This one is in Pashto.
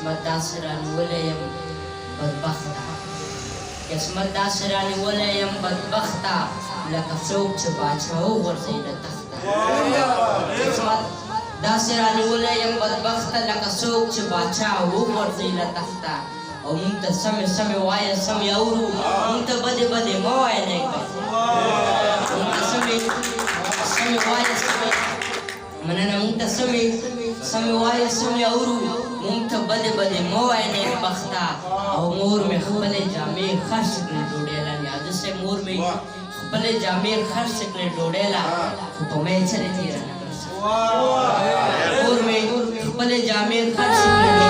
قسمت داسرانی ولیم بدبختا قسمت داسرانی ولیم بدبختا لکه څوک چې باچا وغورځي له تخته قسمت داسرانی ولیم بدبختا لکه څوک چې باچا وغورځي له تخته او مونږ ته سمې وایه سمې اورو مونږ ته بدې مه وایه نیکه مونږ ته سمې وایه مننه مونږ ته سمې وایه سمې اورو مونږ ته بدې مه وایه نیکبخته او مور مې خپلې جامې خرڅ کړې ډوډۍ له نیازه صاحب مور مې خپلې جامې خرڅ کړې ډوډۍ له خو په مې چرې تېره نه کړه مور مې خپلې جامې خرڅ کړې